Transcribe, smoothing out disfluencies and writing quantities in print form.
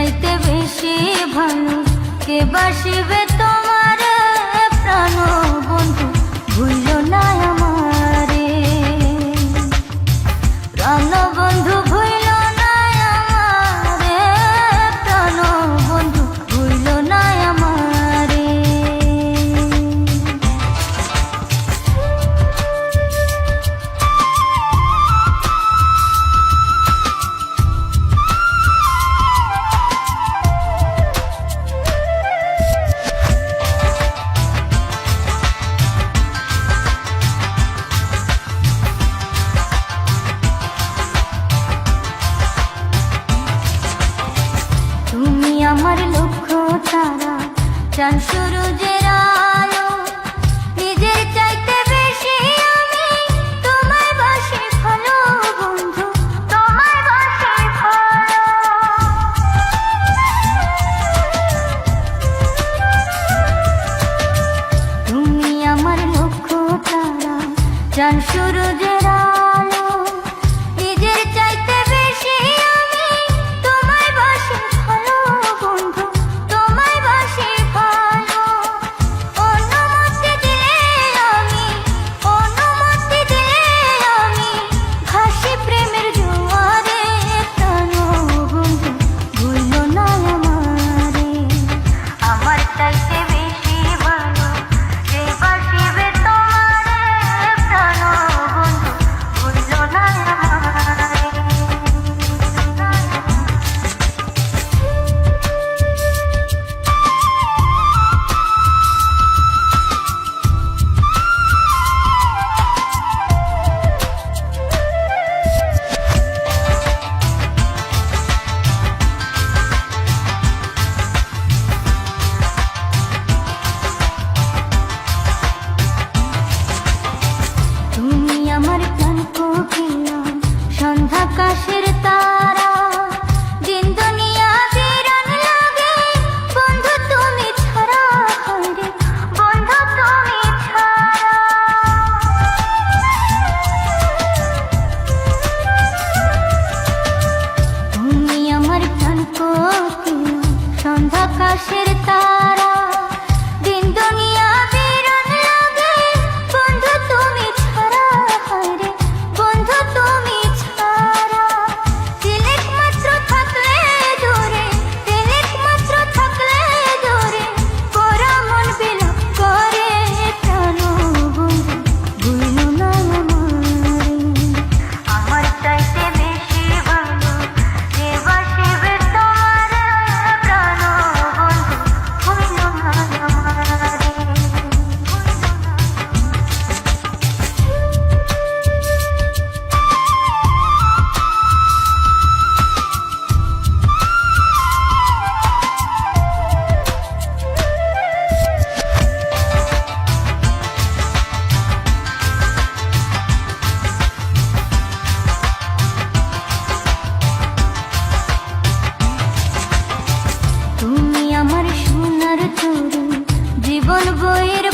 চাইতে বেশি ভালো কে বাসিবে তোমার প্রাণ বন্ধু, ভুইল না আমারে প্রাণ বন্ধু, ভুইল না আমারে প্রাণ বন্ধু, ভুইল না আমারে। তুমি আমার লক্ষ্য তারা, চাঁদ সূরজের আলো, নিজের চাইতে বেশি আমি তোমায় বাসি ভালো বন্ধু, তোমায় বাসি ভালো। তুমি আমার লক্ষ্য তারা, চাঁদ সূরজের আলো, নিজের চাইতে বেশি আমি তোমায় বাসি ভালো বন্ধু, তোমায় বাসি ভালো। অনুমতি দিলে আমি, অনুমতি দিলে আমি ভাসি প্রেমের জোয়ারে প্রাণ বন্ধু, ভুইল না আমারে। আমার চাইতে বেশি ভালো কে বাসিবে তোমারে প্রাণ বন্ধু, ভুইল না আমারে। তুমি আমার প্রাণ কোকিলা, সন্ধ্যাকাশের তারা, দিন দুনিয়া বিরান লাগে বন্ধু তুমি ছাড়া, হায়রে বন্ধু তুমি ছাড়া। তুমি আমার প্রাণ কোকিলা, সন্ধ্যাকাশের তারা, দিন দুনিয়া বিরান লাগে বন্ধু তুমি ছাড়া, হায়রে বন্ধু তুমি ছাড়া। তিলেক মাত্র থাকলে দূরে, তিলেক মাত্র থাকলে দূরে, পোড়া মন বিলাপ করে প্রাণ বন্ধু, ভুইল না আমারে। আমার চাইতে বেশি ভালো কে বাসিবে তোমার প্রাণ বন্ধু, ভুইল না আমারে। তুমি আমার সোনার তরী, জীবন বইয়ের